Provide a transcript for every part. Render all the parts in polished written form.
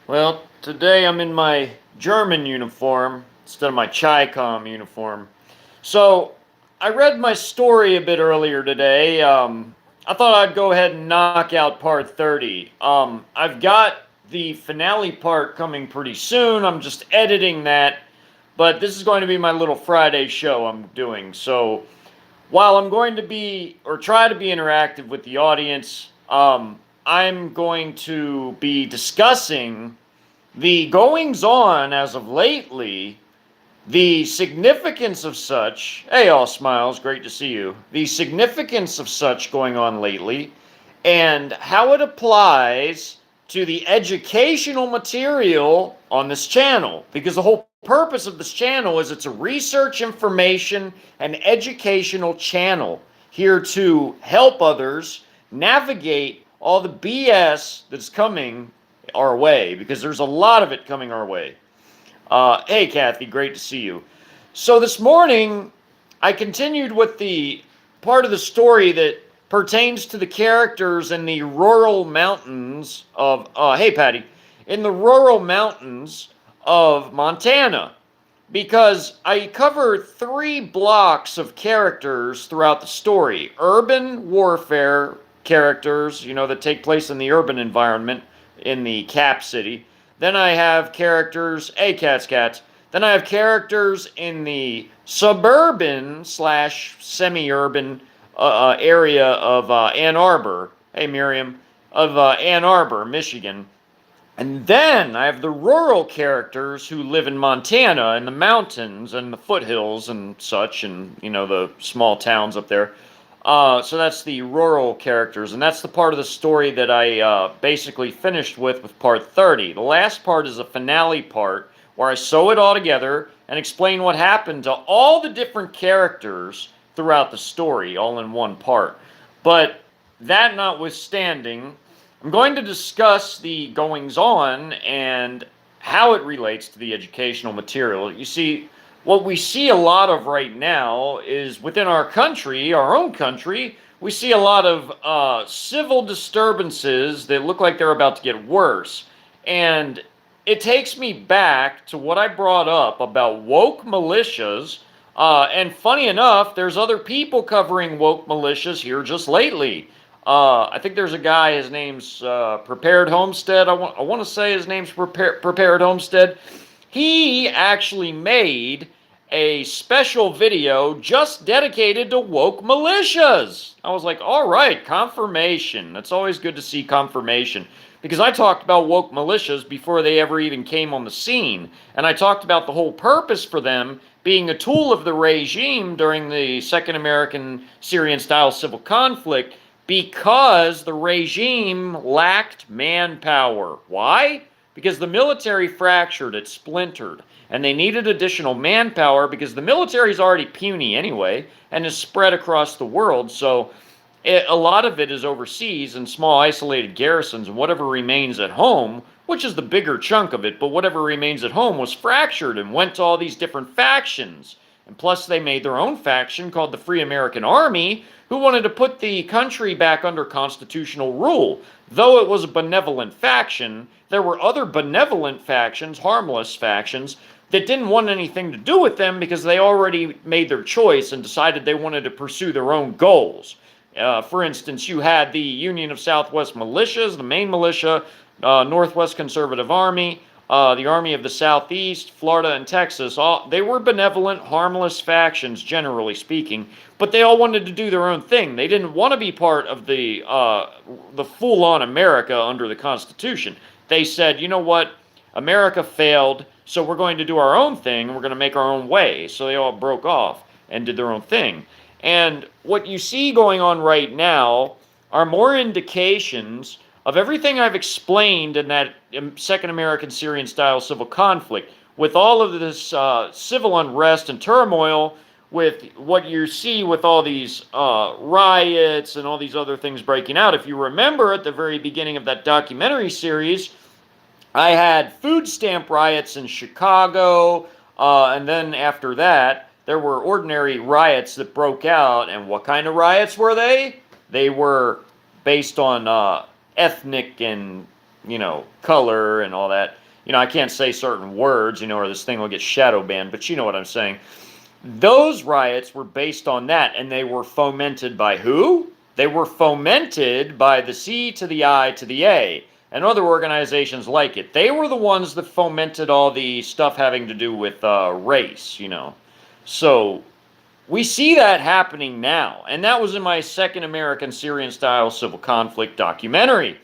Well, today I'm in my German uniform instead of my Chi-Com uniform. So, I read my story a bit earlier today. I thought I'd go ahead and knock out part 30. I've got the finale part coming pretty soon. I'm just editing that. But this is going to be my little Friday show I'm doing. So, while I'm going to be, or try to be interactive with the audience, I'm going to be discussing the goings on as of lately, the significance of such, hey, all smiles, great to see you, the significance of such going on lately, and how it applies to the educational material on this channel. Because the whole purpose of this channel is it's a research, information, and educational channel here to help others navigate all the BS that's coming our way, because there's a lot of it coming our way. Hey, Kathy, great to see you. So this morning, I continued with the part of the story that pertains to the characters in the rural mountains of, hey, Patty, in the rural mountains of Montana. Because I cover three blocks of characters throughout the story: urban warfare characters, that take place in the urban environment in the cap city. Then I have characters, hey, cats. Then I have characters in the suburban slash semi-urban area of Ann Arbor. Hey, Miriam, of Ann Arbor, Michigan. And then I have the rural characters who live in Montana in the mountains and the foothills and such, and the small towns up there. So that's the rural characters, and that's the part of the story that I basically finished with part 30. The last part is a finale part where I sew it all together and explain what happened to all the different characters throughout the story, all in one part. But that notwithstanding, I'm going to discuss the goings on and how it relates to the educational material. You see, what we see a lot of right now is within our country, our own country, we see a lot of civil disturbances that look like they're about to get worse. And it takes me back to what I brought up about woke militias. And funny enough, there's other people covering woke militias here just lately. I think there's a guy, his name's Prepared Homestead. I want to say his name's Prepared Homestead. He actually made a special video just dedicated to woke militias. I was like, all right, confirmation. It's always good to see confirmation, because I talked about woke militias before they ever even came on the scene. And I talked about the whole purpose for them being a tool of the regime during the Second American Syrian-style civil conflict, because the regime lacked manpower. Why? Because the military fractured, it splintered, and they needed additional manpower because the military is already puny anyway and is spread across the world. So a lot of it is overseas in small isolated garrisons, and whatever remains at home, which is the bigger chunk of it, but whatever remains at home was fractured and went to all these different factions. And plus they made their own faction called the Free American Army, who wanted to put the country back under constitutional rule. Though it was a benevolent faction, there were other benevolent factions, harmless factions, that didn't want anything to do with them because they already made their choice and decided they wanted to pursue their own goals. For instance, you had the Union of Southwest Militias, the Maine Militia, Northwest Conservative Army, the Army of the Southeast, Florida, and Texas. They were benevolent, harmless factions, generally speaking, but they all wanted to do their own thing. They didn't want to be part of the full-on America under the Constitution. They said, you know what, America failed, so we're going to do our own thing, and we're going to make our own way. So they all broke off and did their own thing. And what you see going on right now are more indications of everything I've explained in that Second American Syrian-style civil conflict, with all of this civil unrest and turmoil, with what you see with all these riots and all these other things breaking out. If you remember, at the very beginning of that documentary series, I had food stamp riots in Chicago, and then after that, there were ordinary riots that broke out. And what kind of riots were they? They were based on ethnic and, color and all that. I can't say certain words, or this thing will get shadow banned, but you know what I'm saying. Those riots were based on that, and they were fomented by who? They were fomented by the C to the I to the A and other organizations like it. They were the ones that fomented all the stuff having to do with race, So we see that happening now, and that was in my second American Syrian-style civil conflict documentary.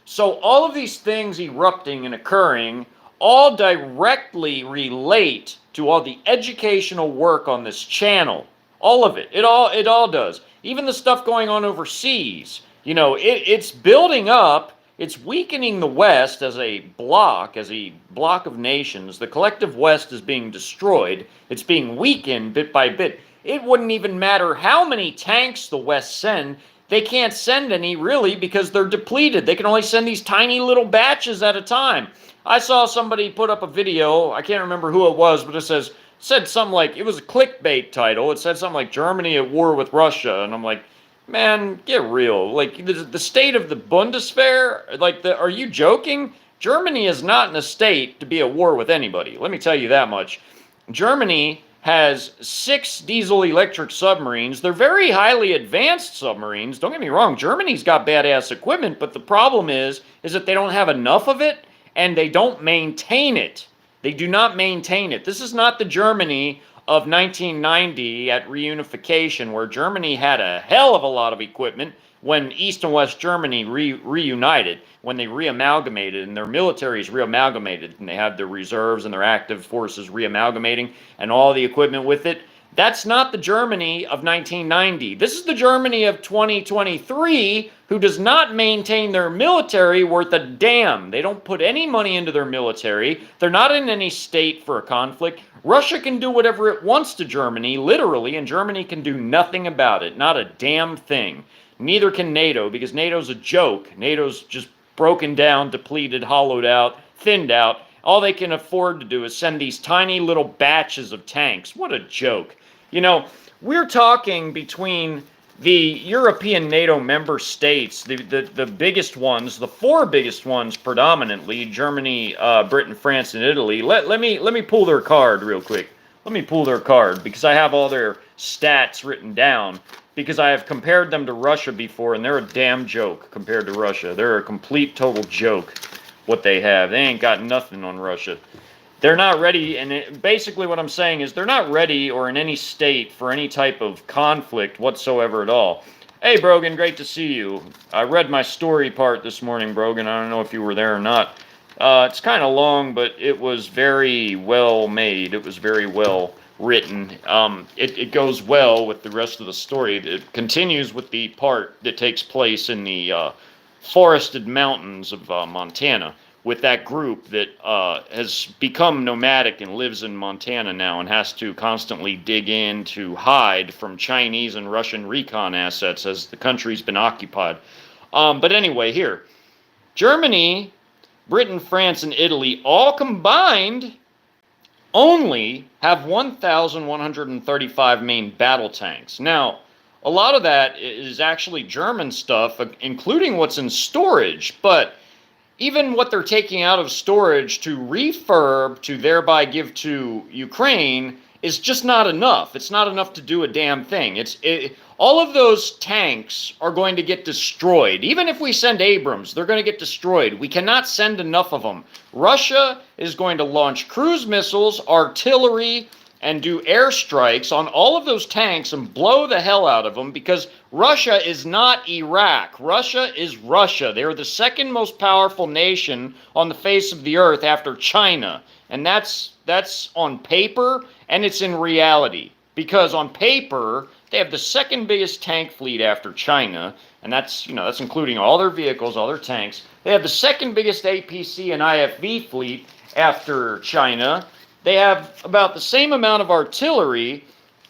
So all of these things erupting and occurring all directly relate to all the educational work on this channel. All of it. It all does. Even the stuff going on overseas. It's building up. It's weakening the West as a block of nations. The collective West is being destroyed. It's being weakened bit by bit. It wouldn't even matter how many tanks the West send. They can't send any, really, because they're depleted. They can only send these tiny little batches at a time. I saw somebody put up a video, I can't remember who it was, but it said something like, it was a clickbait title. It said something like, Germany at war with Russia. And I'm like, man, get real. Like, the state of the Bundeswehr, are you joking? Germany is not in a state to be at war with anybody. Let me tell you that much. Germany has 6 diesel-electric submarines. They're very highly advanced submarines. Don't get me wrong, Germany's got badass equipment, but the problem is that they don't have enough of it, and they don't maintain it. They do not maintain it. This is not the Germany of 1990 at reunification, where Germany had a hell of a lot of equipment when East and West Germany reunited, when they reamalgamated, and their militaries reamalgamated, and they had their reserves and their active forces reamalgamating, and all the equipment with it. That's not the Germany of 1990. This is the Germany of 2023, who does not maintain their military worth a damn. They don't put any money into their military. They're not in any state for a conflict. Russia can do whatever it wants to Germany, literally, and Germany can do nothing about it. Not a damn thing. Neither can NATO, because NATO's a joke. NATO's just broken down, depleted, hollowed out, thinned out. All they can afford to do is send these tiny little batches of tanks. What a joke. We're talking between the European NATO member states, the biggest ones, the 4 biggest ones predominantly, Germany, Britain, France, and Italy. Let me pull their card real quick. Let me pull their card, because I have all their stats written down, because I have compared them to Russia before, and they're a damn joke compared to Russia. They're a complete, total joke, what they have. They ain't got nothing on Russia. They're not ready, and basically what I'm saying is they're not ready or in any state for any type of conflict whatsoever at all. Hey, Brogan, great to see you. I read my story part this morning, Brogan. I don't know if you were there or not. It's kind of long, but it was very well made. It was very well written. It goes well with the rest of the story. It continues with the part that takes place in the forested mountains of Montana, with that group that has become nomadic and lives in Montana now and has to constantly dig in to hide from Chinese and Russian recon assets as the country's been occupied. But anyway, here, Germany, Britain, France, and Italy all combined only have 1,135 main battle tanks. Now, a lot of that is actually German stuff, including what's in storage, but even what they're taking out of storage to refurb to thereby give to Ukraine is just not enough. It's not enough to do a damn thing. All of those tanks are going to get destroyed. Even if we send Abrams, they're going to get destroyed. We cannot send enough of them. Russia is going to launch cruise missiles, artillery, and do airstrikes on all of those tanks and blow the hell out of them, because Russia is not Iraq. Russia is Russia. They are the second most powerful nation on the face of the earth after China. And that's on paper, and it's in reality. Because on paper, they have the second biggest tank fleet after China, and that's including all their vehicles, all their tanks. They have the second biggest APC and IFV fleet after China. They have about the same amount of artillery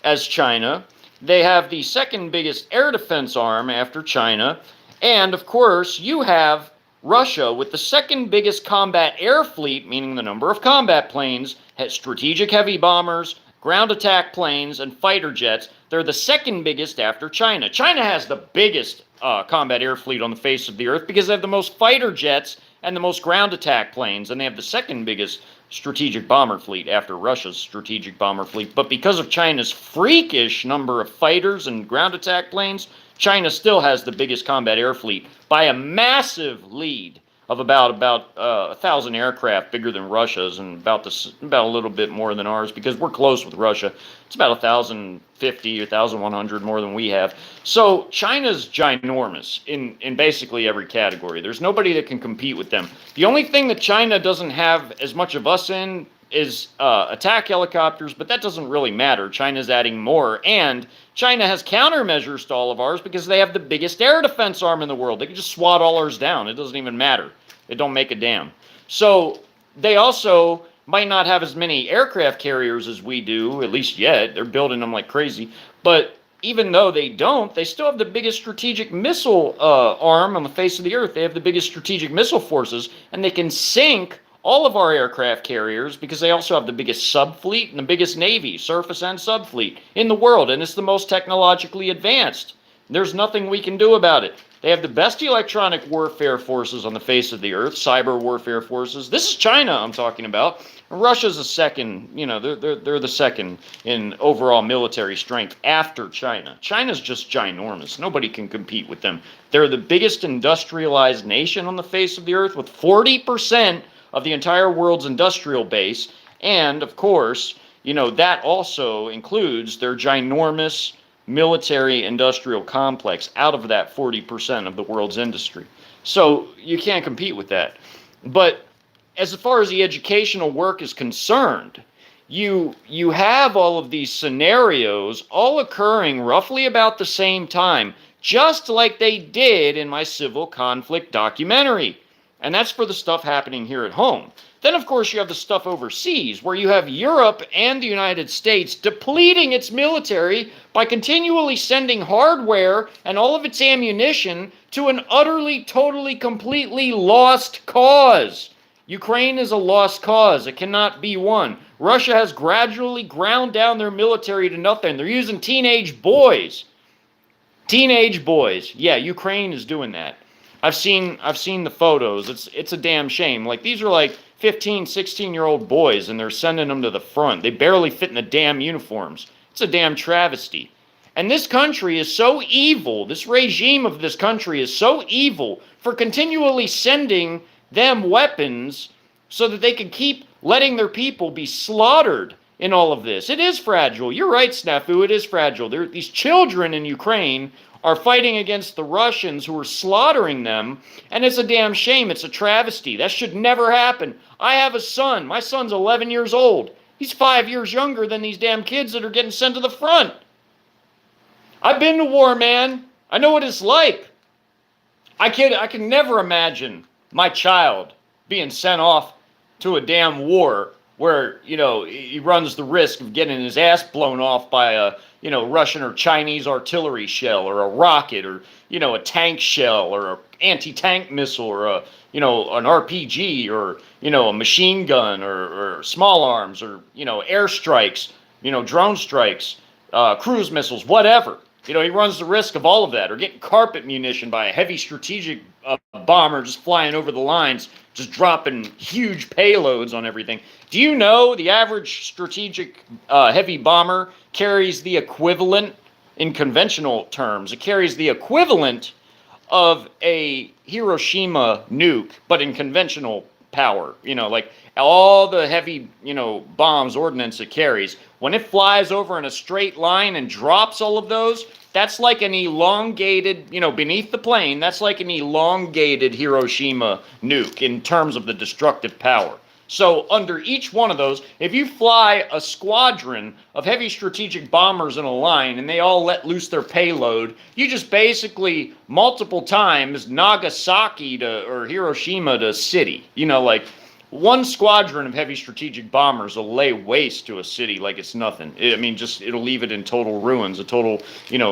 as China. They have the second biggest air defense arm after China. And, of course, you have Russia with the second biggest combat air fleet, meaning the number of combat planes, has strategic heavy bombers, ground attack planes, and fighter jets. They're the second biggest after China. China has the biggest combat air fleet on the face of the earth because they have the most fighter jets and the most ground attack planes, and they have the second biggest strategic bomber fleet after Russia's strategic bomber fleet. But because of China's freakish number of fighters and ground attack planes, China still has the biggest combat air fleet by a massive lead of about 1,000 aircraft, bigger than Russia's, and about a little bit more than ours, because we're close with Russia. It's about 1,050 or 1,100 more than we have. So China's ginormous in basically every category. There's nobody that can compete with them. The only thing that China doesn't have as much of us in is attack helicopters, but that doesn't really matter. China's adding more, and China has countermeasures to all of ours because they have the biggest air defense arm in the world. They can just swat all ours down. It doesn't even matter. It don't make a damn. So they also might not have as many aircraft carriers as we do, at least yet. They're building them like crazy. But even though they don't, they still have the biggest strategic missile arm on the face of the earth. They have the biggest strategic missile forces, and they can sink all of our aircraft carriers because they also have the biggest sub-fleet and the biggest navy, surface and sub-fleet, in the world, and it's the most technologically advanced. There's nothing we can do about it. They have the best electronic warfare forces on the face of the earth, cyber warfare forces. This is China I'm talking about. Russia's a second, they're the second in overall military strength after China. China's just ginormous. Nobody can compete with them. They're the biggest industrialized nation on the face of the earth with 40% of the entire world's industrial base, and of course, that also includes their ginormous military industrial complex out of that 40% of the world's industry. So you can't compete with that. But as far as the educational work is concerned, you have all of these scenarios all occurring roughly about the same time, just like they did in my civil conflict documentary. And that's for the stuff happening here at home. Then, of course, you have the stuff overseas, where you have Europe and the United States depleting its military by continually sending hardware and all of its ammunition to an utterly, totally, completely lost cause. Ukraine is a lost cause. It cannot be won. Russia has gradually ground down their military to nothing. They're using teenage boys. Teenage boys. Yeah, Ukraine is doing that. I've seen the photos. It's a damn shame. Like, these are like 15, 16-year-old boys, and they're sending them to the front. They barely fit in the damn uniforms. It's a damn travesty. And this country is so evil, this regime of this country is so evil for continually sending them weapons so that they can keep letting their people be slaughtered in all of this. It is fragile. You're right, Snafu, it is fragile. These children in Ukraine are fighting against the Russians who are slaughtering them, and it's a damn shame. It's a travesty. That should never happen. I have a son. My son's 11 years old. He's 5 years younger than these damn kids that are getting sent to the front. I've been to war, man. I know what it's like. I can never imagine my child being sent off to a damn war where, he runs the risk of getting his ass blown off by a, Russian or Chinese artillery shell, or a rocket, or, a tank shell, or an anti-tank missile, or an RPG, or, a machine gun, or small arms, or, airstrikes, drone strikes, cruise missiles, whatever. He runs the risk of all of that, or getting carpet munition by a heavy strategic bomber just flying over the lines, just dropping huge payloads on everything. Do you know the average strategic heavy bomber carries the equivalent, in conventional terms, it carries the equivalent of a Hiroshima nuke, but in conventional power. Like all the heavy, bombs, ordnance it carries, when it flies over in a straight line and drops all of those, that's like an elongated, beneath the plane, that's like an elongated Hiroshima nuke in terms of the destructive power. So under each one of those, if you fly a squadron of heavy strategic bombers in a line and they all let loose their payload, you just basically multiple times Nagasaki or Hiroshima to city. Like one squadron of heavy strategic bombers will lay waste to a city like it's nothing. It'll leave it in total ruins, a total,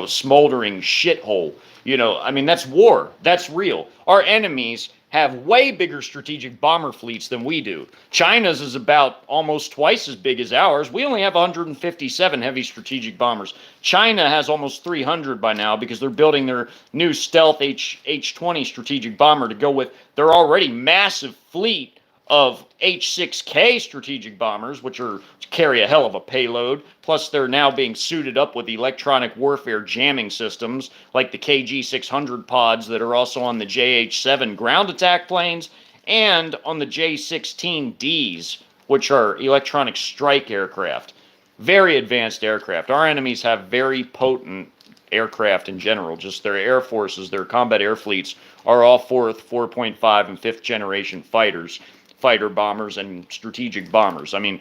smoldering shithole. That's war. That's real. Our enemies have way bigger strategic bomber fleets than we do. China's is about almost twice as big as ours. We only have 157 heavy strategic bombers. China has almost 300 by now because they're building their new stealth H-20 strategic bomber to go with their already massive fleet of H-6K strategic bombers, which carry a hell of a payload. Plus, they're now being suited up with electronic warfare jamming systems like the KG-600 pods that are also on the JH-7 ground attack planes and on the J-16Ds, which are electronic strike aircraft. Very advanced aircraft. Our enemies have very potent aircraft in general. Just their air forces, their combat air fleets are all 4th, 4.5, and 5th generation fighter bombers and strategic bombers. I mean,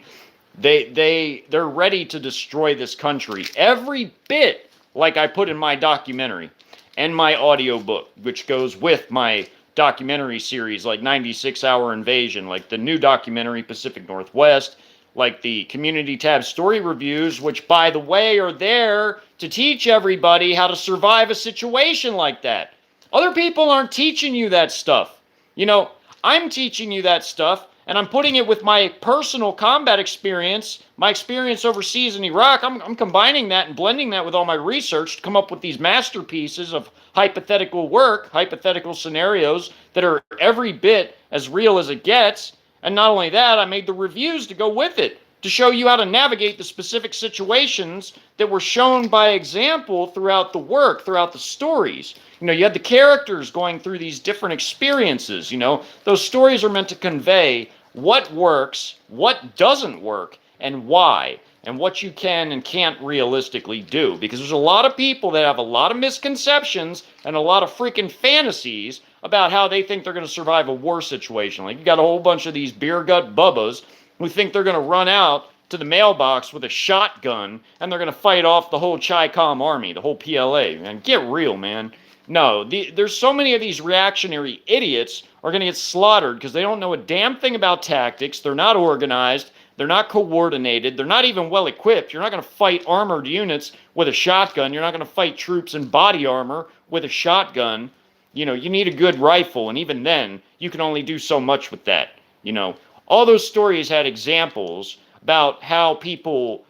they're ready to destroy this country every bit like I put in my documentary and my audiobook, which goes with my documentary series like 96 Hour Invasion, like the new documentary Pacific Northwest, like the community tab story reviews, which by the way are there to teach everybody how to survive a situation like that. Other people aren't teaching you that stuff. You know, I'm teaching you that stuff, and I'm putting it with my personal combat experience, my experience overseas in Iraq. I'm combining that and blending that with all my research to come up with these masterpieces of hypothetical work, hypothetical scenarios that are every bit as real as it gets. And not only that, I made the reviews to go with it, to show you how to navigate the specific situations that were shown by example throughout the work, throughout the stories. You know, you had the characters going through these different experiences, you know. Those stories are meant to convey what works, what doesn't work, and why, and what you can and can't realistically do. Because there's a lot of people that have a lot of misconceptions and a lot of freaking fantasies about how they think they're going to survive a war situation. Like, you got a whole bunch of these beer gut bubbas who think they're going to run out to the mailbox with a shotgun and they're going to fight off the whole Chi-Com army, the whole PLA. Man, get real, man. No, there's so many of these reactionary idiots are going to get slaughtered because they don't know a damn thing about tactics. They're not organized. They're not coordinated. They're not even well equipped. You're not going to fight armored units with a shotgun. You're not going to fight troops in body armor with a shotgun. You know, you need a good rifle, and even then, you can only do so much with that. You know, all those stories had examples about how people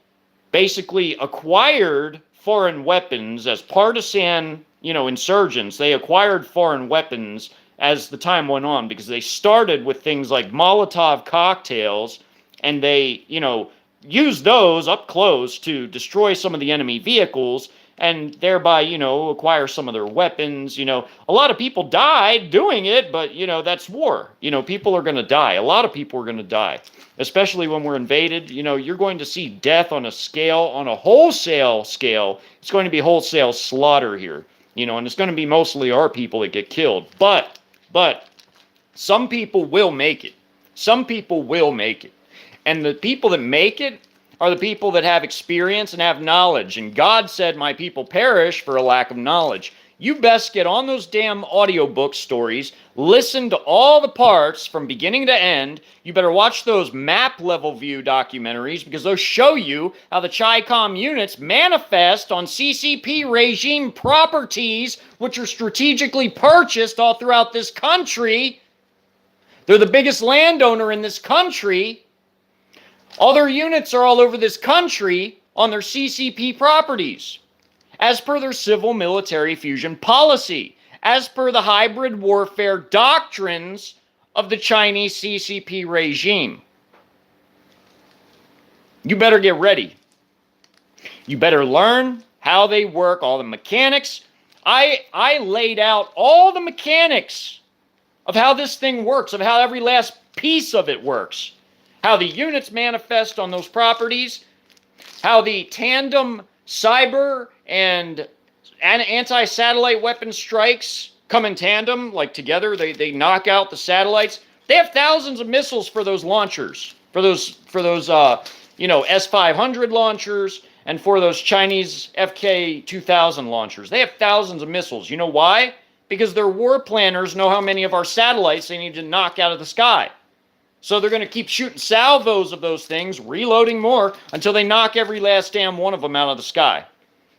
basically acquired foreign weapons as partisan, you know, insurgents. They acquired foreign weapons as the time went on because they started with things like Molotov cocktails, and they, you know, used those up close to destroy some of the enemy vehicles and thereby, you know, acquire some of their weapons. You know, a lot of people died doing it, but, you know, that's war. You know, people are going to die. A lot of people are going to die, especially when we're invaded. You know, you're going to see death on a scale, on a wholesale scale. It's going to be wholesale slaughter here, you know, and it's going to be mostly our people that get killed. But some people will make it. Some people will make it. And the people that make it are the people that have experience and have knowledge. And God said, my people perish for a lack of knowledge. You best get on those damn audiobook stories, listen to all the parts from beginning to end. You better watch those map level view documentaries because those show you how the Chi-Com units manifest on CCP regime properties, which are strategically purchased all throughout this country. They're the biggest landowner in this country. All their units are all over this country on their CCP properties, as per their civil-military fusion policy, as per the hybrid warfare doctrines of the Chinese CCP regime. You better get ready. You better learn how they work, all the mechanics. I laid out all the mechanics of how this thing works, of how every last piece of it works. How the units manifest on those properties, how the tandem cyber and anti-satellite weapon strikes come in tandem, like together, they knock out the satellites. They have thousands of missiles for those launchers, for those you know, S-500 launchers, and for those Chinese FK-2000 launchers. They have thousands of missiles. You know why? Because their war planners know how many of our satellites they need to knock out of the sky. So they're going to keep shooting salvos of those things, reloading more, until they knock every last damn one of them out of the sky.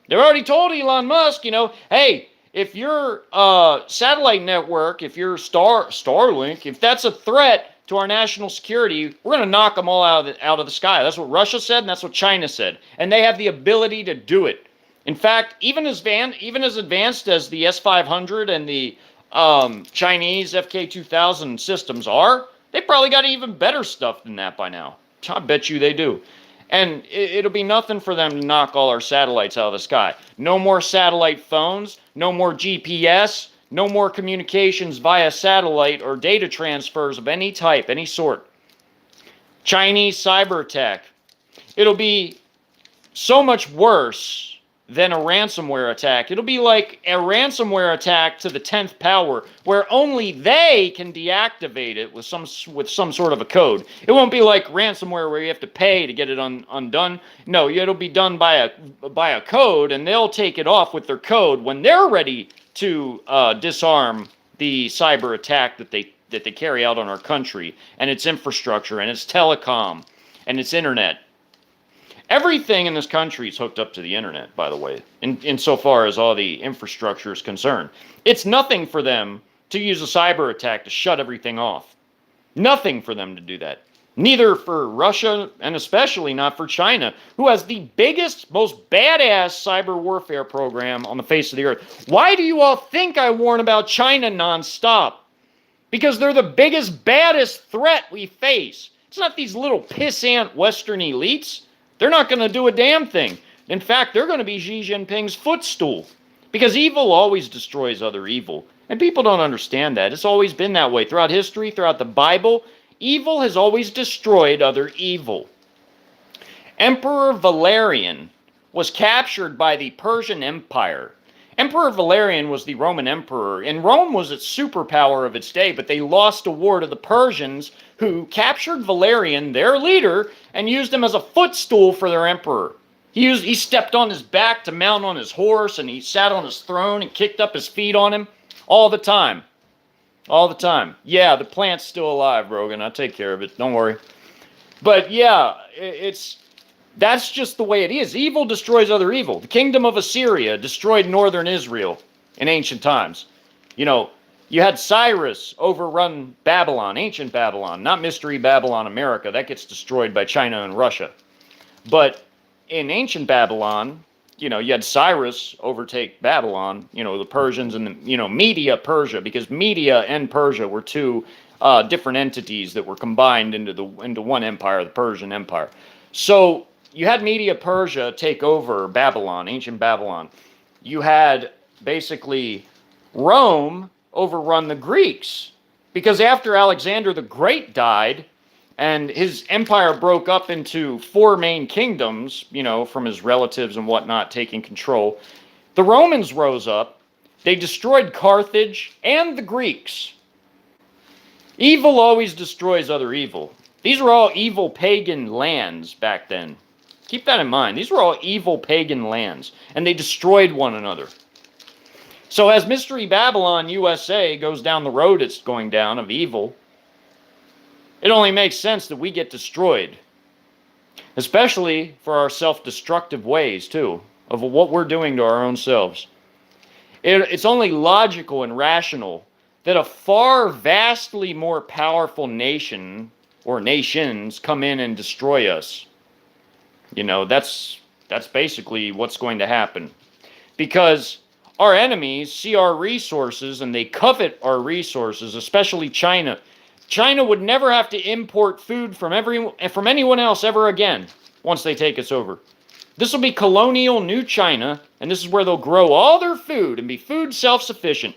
They've already told Elon Musk, you know, hey, if your satellite network, if your Starlink, if that's a threat to our national security, we're going to knock them all out of the sky. That's what Russia said, and that's what China said. And they have the ability to do it. In fact, even as advanced as the S-500 and the Chinese FK-2000 systems are, they probably got even better stuff than that by now. I bet you they do. And it'll be nothing for them to knock all our satellites out of the sky. No more satellite phones, no more GPS, no more communications via satellite or data transfers of any type, any sort. Chinese cyber attack. It'll be so much worse than a ransomware attack. It'll be like a ransomware attack to the 10th power, where only they can deactivate it with some sort of a code. It won't be like ransomware where you have to pay to get it undone. No, it'll be done by a code, and they'll take it off with their code when they're ready to disarm the cyber attack that they carry out on our country and its infrastructure and its telecom and its internet. Everything in this country is hooked up to the internet, by the way, insofar as all the infrastructure is concerned. It's nothing for them to use a cyber attack to shut everything off. Nothing for them to do that. Neither for Russia, and especially not for China, who has the biggest, most badass cyber warfare program on the face of the earth. Why do you all think I warn about China nonstop? Because they're the biggest, baddest threat we face. It's not these little pissant Western elites. They're not going to do a damn thing. In fact, they're going to be Xi Jinping's footstool. Because evil always destroys other evil. And people don't understand that. It's always been that way. Throughout history, throughout the Bible, evil has always destroyed other evil. Emperor Valerian was captured by the Persian Empire. Emperor Valerian was the Roman emperor, and Rome was its superpower of its day, but they lost a war to the Persians, who captured Valerian, their leader, and used him as a footstool for their emperor. He stepped on his back to mount on his horse, and he sat on his throne and kicked up his feet on him all the time. All the time. Yeah, the plant's still alive, Rogan. I'll take care of it. Don't worry. But yeah, that's just the way it is. Evil destroys other evil. The kingdom of Assyria destroyed northern Israel in ancient times. You know, you had Cyrus overrun Babylon, ancient Babylon, not Mystery Babylon, America. That gets destroyed by China and Russia. But in ancient Babylon, you know, you had Cyrus overtake Babylon, you know, the Persians and Media, Persia, because Media and Persia were two different entities that were combined into one empire, the Persian Empire. So you had Media Persia take over Babylon, ancient Babylon. You had basically Rome overrun the Greeks, because after Alexander the Great died and his empire broke up into 4 main kingdoms, you know, from his relatives and whatnot taking control, the Romans rose up. They destroyed Carthage and the Greeks. Evil always destroys other evil. These were all evil pagan lands back then. Keep that in mind. These were all evil pagan lands, and they destroyed one another. So as Mystery Babylon USA goes down the road it's going down of evil, it only makes sense that we get destroyed. Especially for our self-destructive ways, too, of what we're doing to our own selves. It's only logical and rational that a far vastly more powerful nation or nations come in and destroy us. You know, that's basically what's going to happen. Because our enemies see our resources and they covet our resources, especially China. China would never have to import food from anyone else ever again once they take us over. This will be colonial New China, and this is where they'll grow all their food and be food self-sufficient.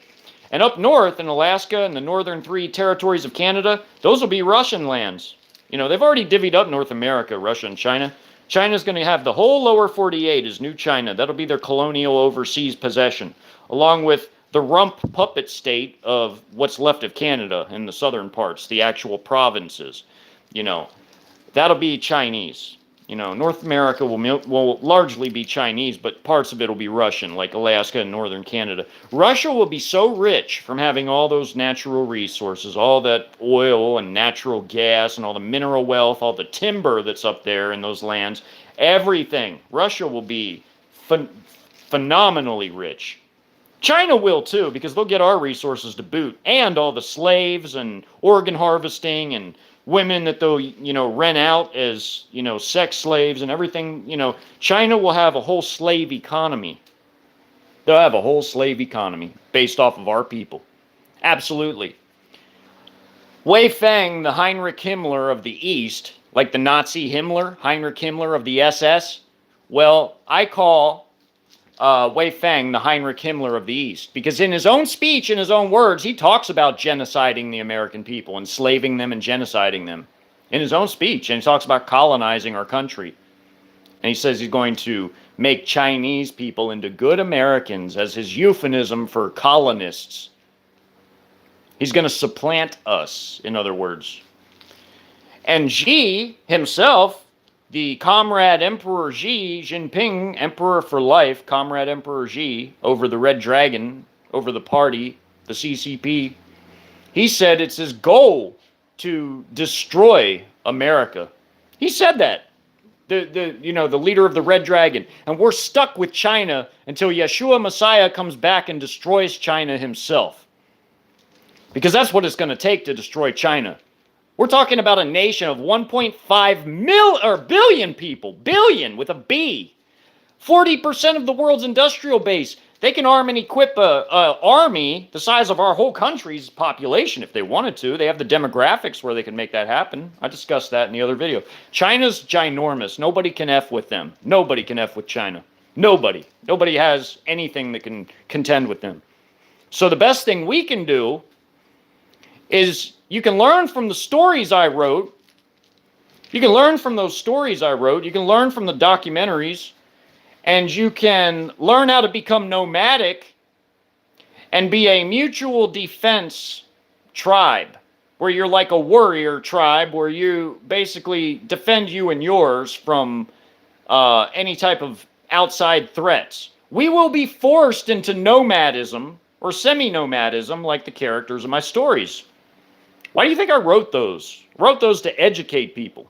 And up north in Alaska and the northern 3 territories of Canada, those will be Russian lands. You know, they've already divvied up North America, Russia and China. China's going to have the whole lower 48 as New China. That'll be their colonial overseas possession, along with the rump puppet state of what's left of Canada in the southern parts, the actual provinces. You know, that'll be Chinese. You know, North America will largely be Chinese, but parts of it will be Russian, like Alaska and northern Canada. Russia will be so rich from having all those natural resources, all that oil and natural gas and all the mineral wealth, all the timber that's up there in those lands, everything. Russia will be phenomenally rich. China will too, because they'll get our resources to boot, and all the slaves and organ harvesting and women that they'll, rent out as, sex slaves and everything. China will have a whole slave economy. They'll have a whole slave economy based off of our people. Absolutely. Wei Feng, the Heinrich Himmler of the East, like the Nazi Himmler, Heinrich Himmler of the SS, well, I call Wei Feng the Heinrich Himmler of the East, because in his own speech, in his own words, he talks about genociding the American people, enslaving them and genociding them in his own speech, and he talks about colonizing our country. And he says he's going to make Chinese people into good Americans as his euphemism for colonists. He's going to supplant us, in other words. And Xi himself, the Comrade Emperor Xi Jinping, Emperor for life, Comrade Emperor Xi, over the Red Dragon, over the party, the CCP, he said it's his goal to destroy America. He said that. The leader of the Red Dragon. And we're stuck with China until Yeshua Messiah comes back and destroys China himself. Because that's what it's going to take to destroy China. We're talking about a nation of 1.5 billion people. Billion with a B. 40% of the world's industrial base. They can arm and equip an army the size of our whole country's population if they wanted to. They have the demographics where they can make that happen. I discussed that in the other video. China's ginormous. Nobody can F with them. Nobody can F with China. Nobody. Nobody has anything that can contend with them. So the best thing we can do is you can learn from the stories I wrote. You can learn from those stories I wrote. You can learn from the documentaries. And you can learn how to become nomadic and be a mutual defense tribe, where you're like a warrior tribe, where you basically defend you and yours from any type of outside threats. We will be forced into nomadism or semi-nomadism like the characters in my stories. Why do you think I wrote those? I wrote those to educate people.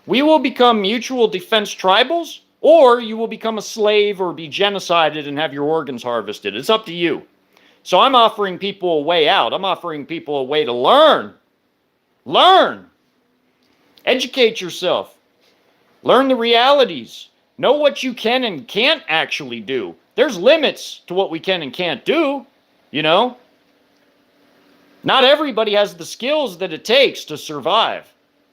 We will become mutual defense tribals, or you will become a slave or be genocided and have your organs harvested. It's up to you. So I'm offering people a way out. I'm offering people a way to learn. Learn. Educate yourself. Learn the realities. Know what you can and can't actually do. There's limits to what we can and can't do, Not everybody has the skills that it takes to survive.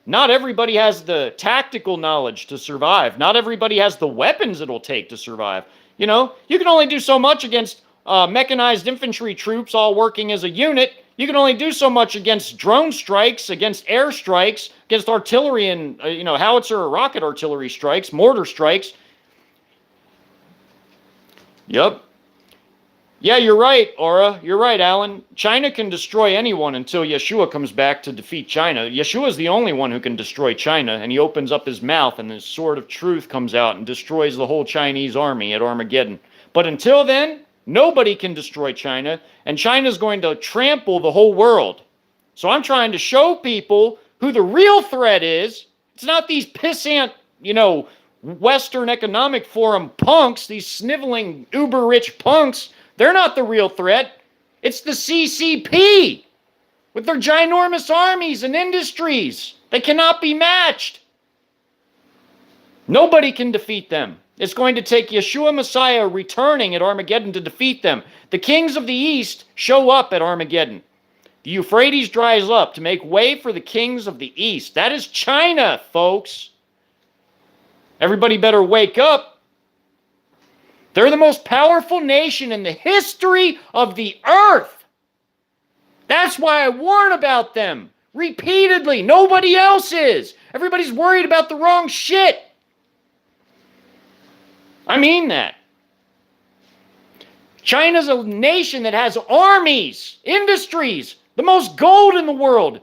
Not everybody has the tactical knowledge to survive. Not everybody has the weapons it'll take to survive. You can only do so much against mechanized infantry troops all working as a unit. You can only do so much against drone strikes, against air strikes, against artillery and, howitzer or rocket artillery strikes, mortar strikes. Yep. Yeah, you're right, Aura. You're right, Alan. China can destroy anyone until Yeshua comes back to defeat China. Yeshua is the only one who can destroy China, and he opens up his mouth, and the sword of truth comes out and destroys the whole Chinese army at Armageddon. But until then, nobody can destroy China, and China's going to trample the whole world. So I'm trying to show people who the real threat is. It's not these pissant, Western Economic Forum punks, these sniveling, uber-rich punks. They're not the real threat. It's the CCP with their ginormous armies and industries. They cannot be matched. Nobody can defeat them. It's going to take Yeshua Messiah returning at Armageddon to defeat them. The kings of the East show up at Armageddon. The Euphrates dries up to make way for the kings of the East. That is China, folks. Everybody better wake up. They're the most powerful nation in the history of the earth. That's why I warn about them repeatedly. Nobody else is. Everybody's worried about the wrong shit. I mean that. China's a nation that has armies, industries, the most gold in the world.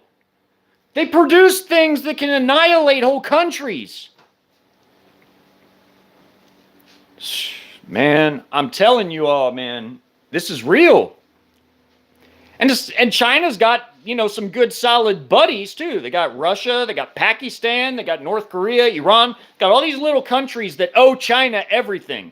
They produce things that can annihilate whole countries. Man, I'm telling you all, man, this is real. And China's got, some good solid buddies too. They got Russia, they got Pakistan, they got North Korea, Iran, got all these little countries that owe China everything.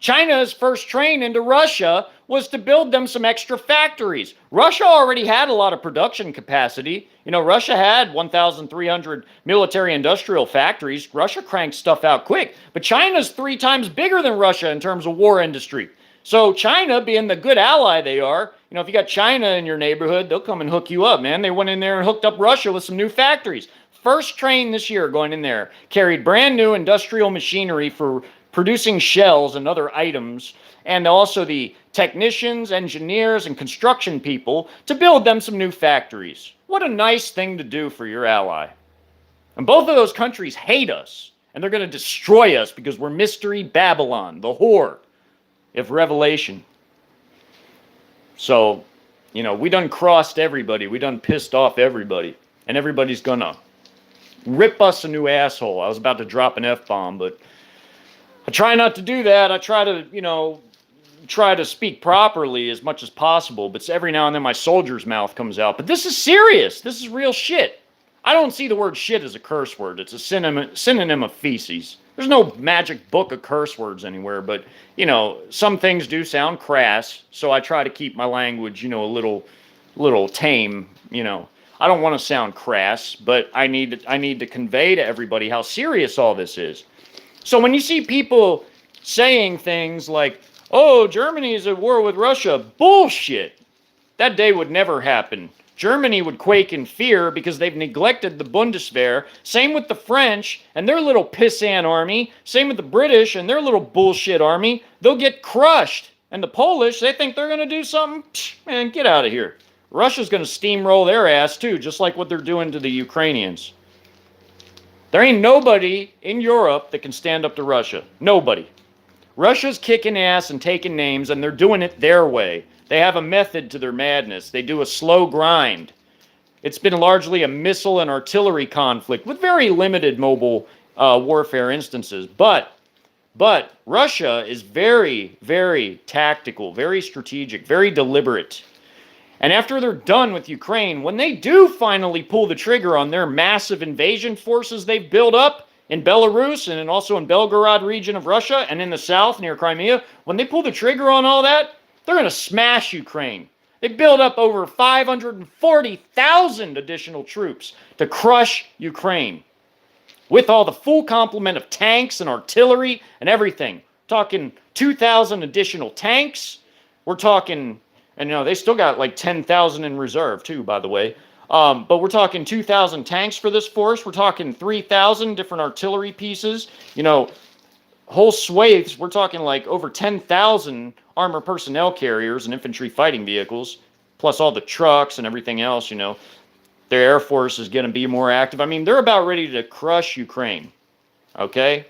China's first train into Russia was to build them some extra factories. Russia already had a lot of production capacity. You know, Russia had 1,300 military industrial factories. Russia cranked stuff out quick. But China's 3 times bigger than Russia in terms of war industry. So China, being the good ally they are, you know, if you got China in your neighborhood, they'll come and hook you up, man. They went in there and hooked up Russia with some new factories. First train this year going in there carried brand new industrial machinery for producing shells and other items, and also the technicians, engineers, and construction people to build them some new factories. What a nice thing to do for your ally. And both of those countries hate us, and they're going to destroy us because we're Mystery Babylon, the whore of Revelation. So, you know, we done crossed everybody. We done pissed off everybody. And everybody's going to rip us a new asshole. I was about to drop an F-bomb, but I try not to do that. I try to, you know, try to speak properly as much as possible, but every now and then my soldier's mouth comes out. But this is serious. This is real shit. I don't see the word shit as a curse word. It's a synonym of feces. There's no magic book of curse words anywhere, but, you know, some things do sound crass, so I try to keep my language, you know, a little tame, you know. I don't want to sound crass, but I need to convey to everybody how serious all this is. So when you see people saying things like, oh, Germany is at war with Russia, bullshit. That day would never happen. Germany would quake in fear because they've neglected the Bundeswehr. Same with the French and their little pissant army. Same with the British and their little bullshit army. They'll get crushed. And the Polish, they think they're going to do something? Psh, man, get out of here. Russia's going to steamroll their ass too, just like what they're doing to the Ukrainians. There ain't nobody in Europe that can stand up to Russia. Nobody. Russia's kicking ass and taking names, and they're doing it their way. They have a method to their madness. They do a slow grind. It's been largely a missile and artillery conflict with very limited mobile warfare instances. But Russia is very, very tactical, very strategic, very deliberate. And after they're done with Ukraine, when they do finally pull the trigger on their massive invasion forces they've built up in Belarus and also in Belgorod region of Russia and in the south near Crimea, when they pull the trigger on all that, they're going to smash Ukraine. They build up over 540,000 additional troops to crush Ukraine with all the full complement of tanks and artillery and everything. We're talking 2,000 additional tanks. We're talking, and you know, they still got like 10,000 in reserve too, by the way. But we're talking 2,000 tanks for this force. We're talking 3,000 different artillery pieces. You know, whole swathes. We're talking like over 10,000 armor personnel carriers and infantry fighting vehicles, plus all the trucks and everything else. You know, their air force is going to be more active. I mean, they're about ready to crush Ukraine. Okay?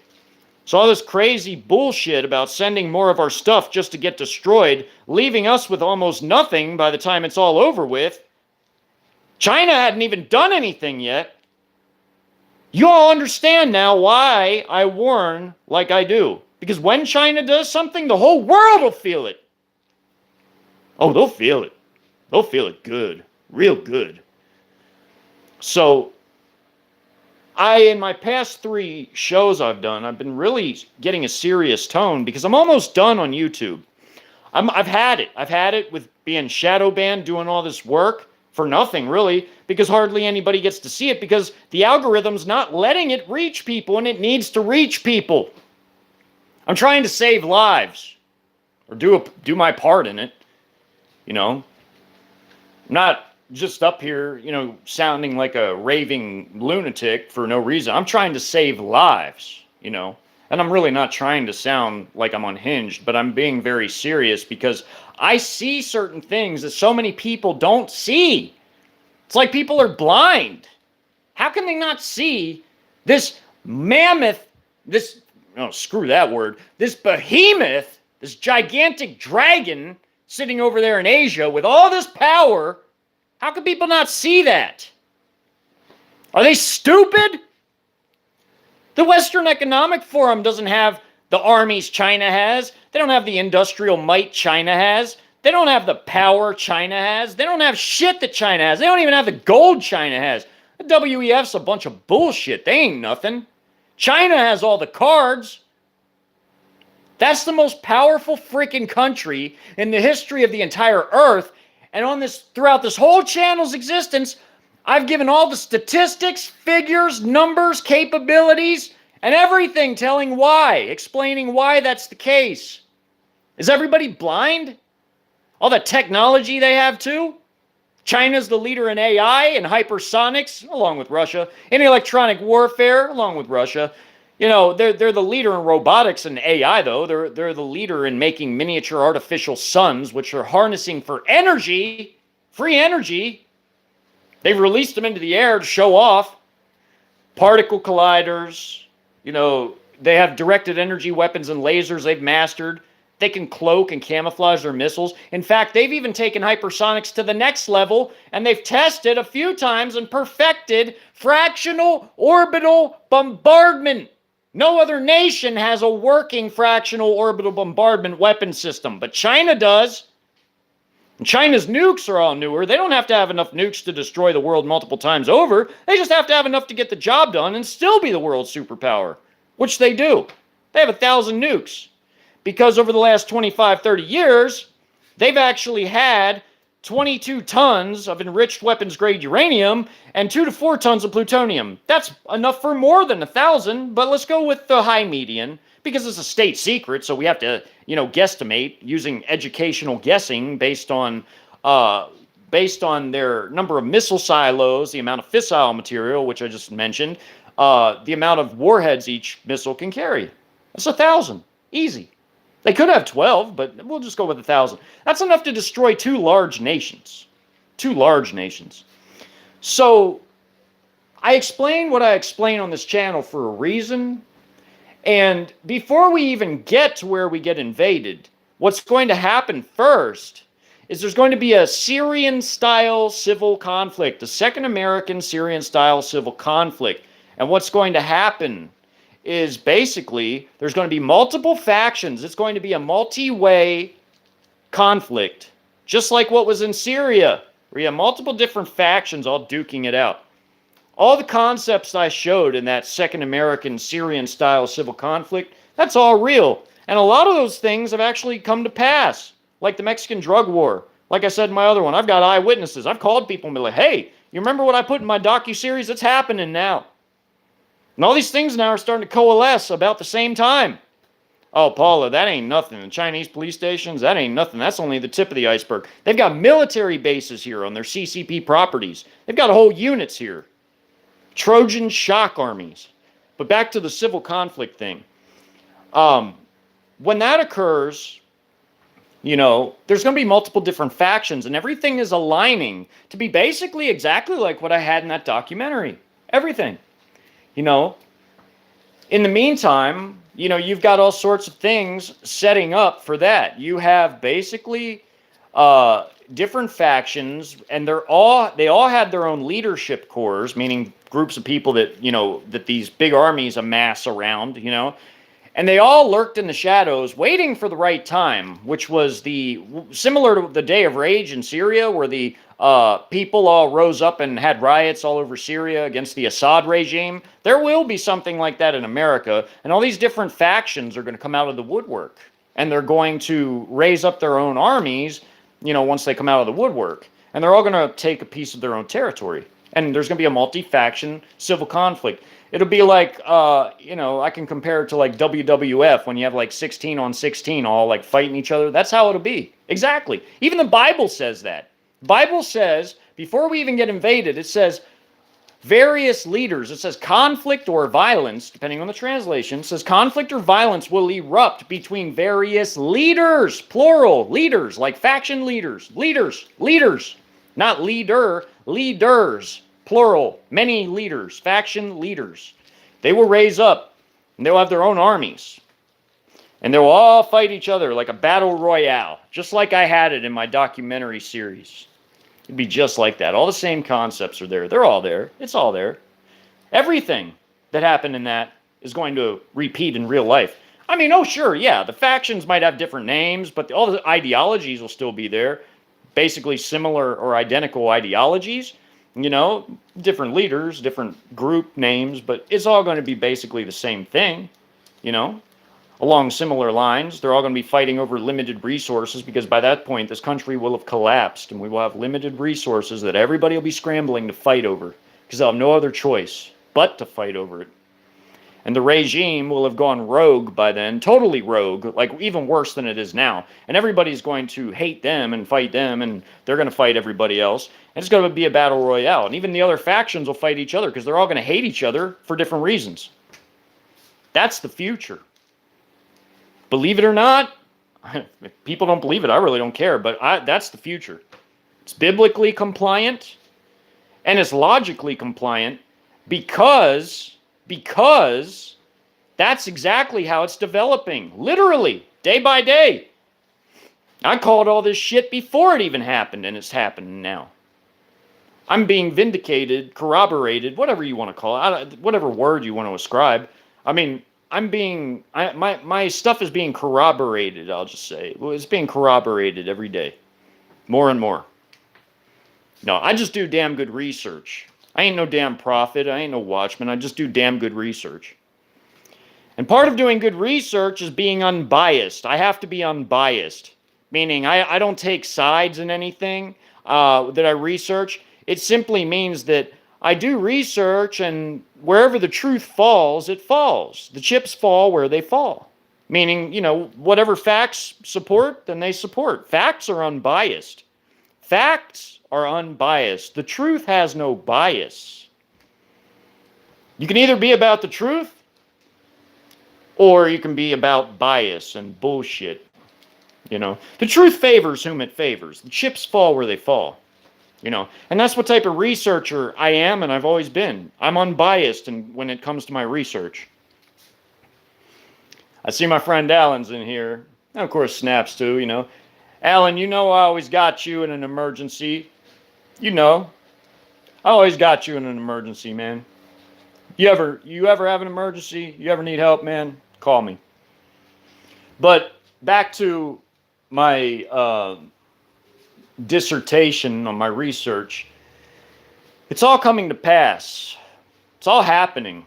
So all this crazy bullshit about sending more of our stuff just to get destroyed, leaving us with almost nothing by the time it's all over with. China hadn't even done anything yet. You all understand now why I warn like I do. Because when China does something, the whole world will feel it. Oh, they'll feel it. They'll feel it good. Real good. So, in my past 3 shows I've done, I've been really getting a serious tone because I'm almost done on YouTube. I've had it. I've had it with being shadow banned, doing all this work for nothing, really, because hardly anybody gets to see it because the algorithm's not letting it reach people, and it needs to reach people. I'm trying to save lives, or do my part in it, you know. I'm not just up here, you know, sounding like a raving lunatic for no reason. I'm trying to save lives, you know. And I'm really not trying to sound like I'm unhinged, but I'm being very serious because I see certain things that so many people don't see. It's like people are blind. How can they not see this mammoth, this, oh, screw that word, this behemoth, this gigantic dragon sitting over there in Asia with all this power? How can people not see that? Are they stupid? The Western Economic Forum doesn't have the armies China has. They don't have the industrial might China has. They don't have the power China has. They don't have shit that China has. They don't even have the gold China has. The WEF's a bunch of bullshit. They ain't nothing. China has all the cards. That's the most powerful freaking country in the history of the entire earth. And on this, throughout this whole channel's existence, I've given all the statistics, figures, numbers, capabilities, and everything telling why, explaining why that's the case. Is everybody blind? All the technology they have too? China's the leader in AI and hypersonics, along with Russia. In electronic warfare, along with Russia. You know, they're the leader in robotics and AI, though. They're the leader in making miniature artificial suns, which are harnessing for energy, free energy. They've released them into the air to show off. Particle colliders, you know, they have directed energy weapons and lasers they've mastered. They can cloak and camouflage their missiles. In fact, they've even taken hypersonics to the next level, and they've tested a few times and perfected fractional orbital bombardment. No other nation has a working fractional orbital bombardment weapon system, but China does. And China's nukes are all newer. They don't have to have enough nukes to destroy the world multiple times over. They just have to have enough to get the job done and still be the world's superpower, which they do. They have 1,000 nukes. Because over the last 25, 30 years, they've actually had 22 tons of enriched weapons-grade uranium and 2 to 4 tons of plutonium. That's enough for more than 1,000, but let's go with the high median, because it's a state secret, so we have to, you know, guesstimate using educational guessing based on their number of missile silos, the amount of fissile material, which I just mentioned, the amount of warheads each missile can carry. That's 1,000. Easy. They could have 12, but we'll just go with 1,000. That's enough to destroy 2 large nations. 2 large nations. So, I explain what I explain on this channel for a reason. And before we even get to where we get invaded, what's going to happen first is there's going to be a Syrian-style civil conflict, a second American Syrian-style civil conflict. And what's going to happen is basically there's going to be multiple factions. It's going to be a multi-way conflict, just like what was in Syria, where you have multiple different factions all duking it out. All the concepts I showed in that second American Syrian-style civil conflict, that's all real. And a lot of those things have actually come to pass, like the Mexican drug war. Like I said in my other one, I've got eyewitnesses. I've called people and be like, hey, you remember what I put in my docuseries? It's happening now. And all these things now are starting to coalesce about the same time. Oh, Paula, that ain't nothing. The Chinese police stations, that ain't nothing. That's only the tip of the iceberg. They've got military bases here on their CCP properties. They've got whole units here. Trojan shock armies. But back to the civil conflict thing. When that occurs, you know, there's going to be multiple different factions, and everything is aligning to be basically exactly like what I had in that documentary. Everything. You know, in the meantime, you know, you've got all sorts of things setting up for that. You have basically different factions, and they all had their own leadership corps, meaning groups of people that, you know, that these big armies amass around, you know, and they all lurked in the shadows waiting for the right time, which was similar to the Day of Rage in Syria, where the people all rose up and had riots all over Syria against the Assad regime. There will be something like that in America, and all these different factions are going to come out of the woodwork, and they're going to raise up their own armies, you know, once they come out of the woodwork, and they're all going to take a piece of their own territory, and there's going to be a multi-faction civil conflict. It'll be like, you know, I can compare it to like WWF when you have like 16 on 16 all like fighting each other. That's how it'll be. Exactly. Even the Bible says that. The Bible says, before we even get invaded, it says various leaders. It says conflict or violence, depending on the translation. It says conflict or violence will erupt between various leaders, plural, leaders, like faction leaders, leaders, not leader, leaders. Plural, many leaders, faction leaders. They will raise up, and they'll have their own armies. And they'll all fight each other like a battle royale, just like I had it in my documentary series. It'd be just like that. All the same concepts are there. They're all there. It's all there. Everything that happened in that is going to repeat in real life. I mean, oh, sure, yeah, the factions might have different names, but all the ideologies will still be there. Basically similar or identical ideologies. You know, different leaders, different group names, but it's all going to be basically the same thing, you know. along similar lines. They're all going to be fighting over limited resources because by that point, this country will have collapsed and we will have limited resources that everybody will be scrambling to fight over because they'll have no other choice but to fight over it. And the regime will have gone rogue by then, totally rogue, like even worse than it is now. And everybody's going to hate them and fight them, and they're going to fight everybody else. And it's going to be a battle royale. And even the other factions will fight each other because they're all going to hate each other for different reasons. That's the future. Believe it or not, if people don't believe it, I really don't care, but that's the future. It's biblically compliant, and it's logically compliant because that's exactly how it's developing, literally, day by day. I called all this shit before it even happened, and it's happening now. I'm being vindicated, corroborated, whatever you want to call it, whatever word you want to ascribe. I mean, my stuff is being corroborated, I'll just say. Well, it's being corroborated every day, more and more. No, I just do damn good research. I ain't no damn prophet. I ain't no watchman. I just do damn good research. And part of doing good research is being unbiased. I have to be unbiased, meaning I don't take sides in anything that I research. It simply means that I do research, and wherever the truth falls, it falls. The chips fall where they fall. Meaning, whatever facts support, then they support. Facts are unbiased. Facts are unbiased. The truth has no bias. You can either be about the truth, or you can be about bias and bullshit. The truth favors whom it favors. The chips fall where they fall. And that's what type of researcher I am, and I've always been. I'm unbiased when it comes to my research. I see my friend Alan's in here. And of course, Snaps too, Alan, I always got you in an emergency. I always got you in an emergency, man. You ever have an emergency? You ever need help, man? Call me. But back to my dissertation on my research. It's all coming to pass. It's all happening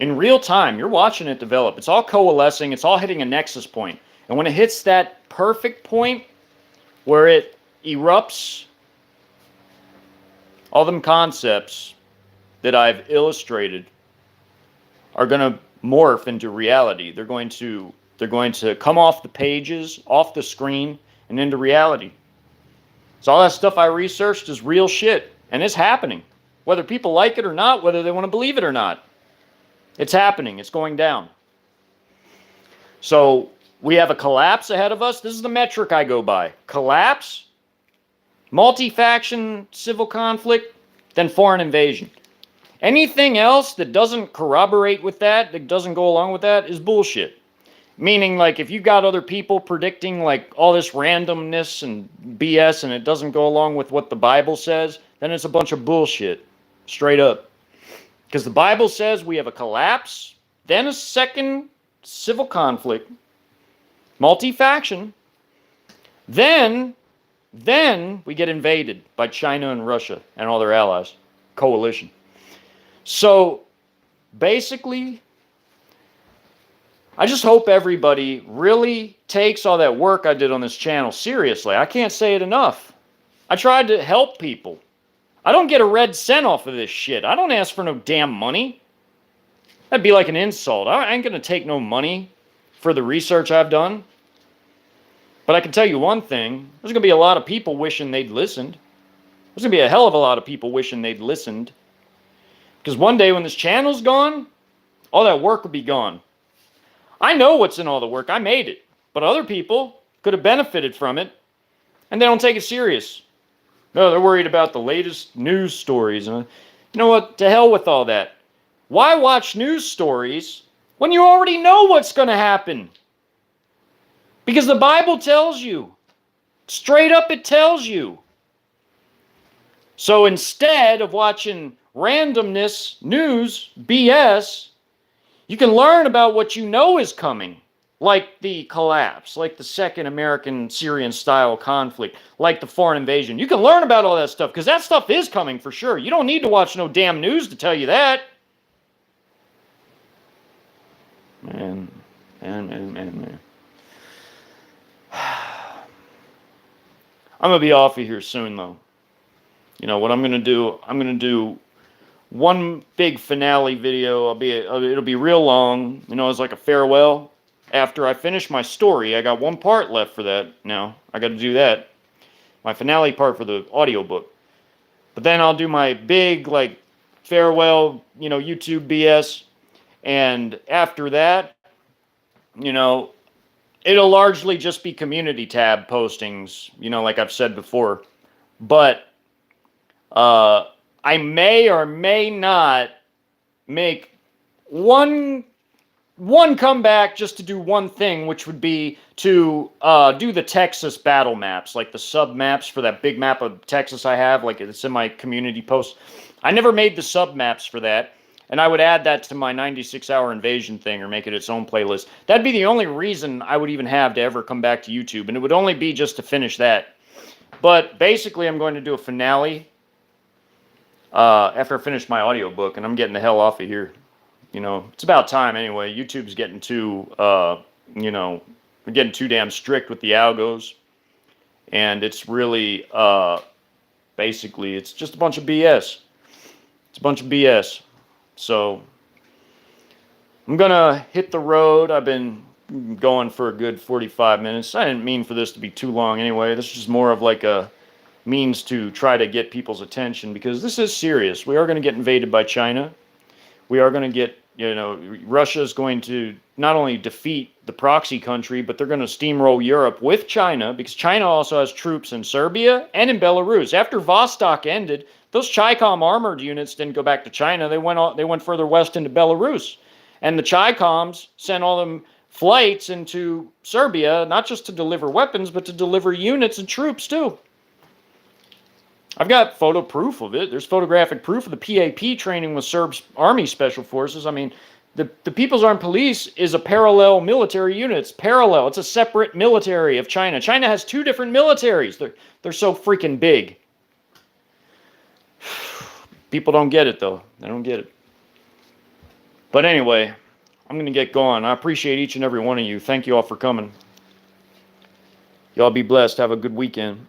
in real time. You're watching it develop. It's all coalescing. It's all hitting a nexus point. And when it hits that perfect point where it erupts, all them concepts that I've illustrated are going to morph into reality. They're going to come off the pages, off the screen, and into reality. So all that stuff I researched is real shit, and it's happening. Whether people like it or not, whether they want to believe it or not, it's happening. It's going down. So we have a collapse ahead of us. This is the metric I go by. Collapse, multi-faction civil conflict, then foreign invasion. Anything else that doesn't corroborate with that doesn't go along with that, is bullshit. Meaning, like, if you got other people predicting, like, all this randomness and BS and it doesn't go along with what the Bible says, then it's a bunch of bullshit. Straight up. Because the Bible says we have a collapse, then a second civil conflict, multi-faction, then we get invaded by China and Russia and all their allies. Coalition. So, basically, I just hope everybody really takes all that work I did on this channel seriously. I can't say it enough. I tried to help people. I don't get a red cent off of this shit. I don't ask for no damn money. That'd be like an insult. I ain't gonna take no money for the research I've done. But I can tell you one thing. There's gonna be a lot of people wishing they'd listened. There's gonna be a hell of a lot of people wishing they'd listened. Because one day when this channel's gone, all that work will be gone. I know what's in all the work. I made it. But other people could have benefited from it, and they don't take it serious. No, they're worried about the latest news stories. And you know what? To hell with all that. Why watch news stories when you already know what's going to happen? Because the Bible tells you. Straight up it tells you. So instead of watching randomness, news, BS, you can learn about what you know is coming, like the collapse, like the second American-Syrian-style conflict, like the foreign invasion. You can learn about all that stuff, because that stuff is coming for sure. You don't need to watch no damn news to tell you that. Man, Man. I'm gonna be off of here soon, though. You know what I'm gonna do? I'm gonna do one big finale video. It'll be real long. You know, it's like a farewell. After I finish my story, I got one part left for that now. I got to do that. My finale part for the audiobook. But then I'll do my big, like, farewell, you know, YouTube BS. And after that, you know, it'll largely just be community tab postings, you know, like I've said before. But I may or may not make one comeback just to do one thing, which would be to do the Texas battle maps, like the sub maps for that big map of Texas I have, like it's in my community post. I never made the sub maps for that, and I would add that to my 96-hour invasion thing or make it its own playlist. That'd be the only reason I would even have to ever come back to YouTube, and it would only be just to finish that. But basically, I'm going to do a finale after I finish my audiobook, and I'm getting the hell off of here. You know, it's about time anyway. YouTube's getting too, you know, we're getting too damn strict with the algos. And it's really, basically, it's just a bunch of BS. It's a bunch of BS. So, I'm going to hit the road. I've been going for a good 45 minutes. I didn't mean for this to be too long anyway. This is just more of like a means to try to get people's attention, because this is serious. We are going to get invaded by China. We are going to get, you know, Russia is going to not only defeat the proxy country, but they're going to steamroll Europe with China, because China also has troops in Serbia and in Belarus. After Vostok ended, those Chi-Com armored units didn't go back to China. They went further west into Belarus. And the Chi-Coms sent all them flights into Serbia, not just to deliver weapons, but to deliver units and troops too. I've got photo proof of it. There's photographic proof of the PAP training with Serb's Army Special Forces. I mean, the People's Armed Police is a parallel military unit. It's parallel. It's a separate military of China. China has two different militaries. They're so freaking big. People don't get it, though. They don't get it. But anyway, I'm going to get going. I appreciate each and every one of you. Thank you all for coming. Y'all be blessed. Have a good weekend.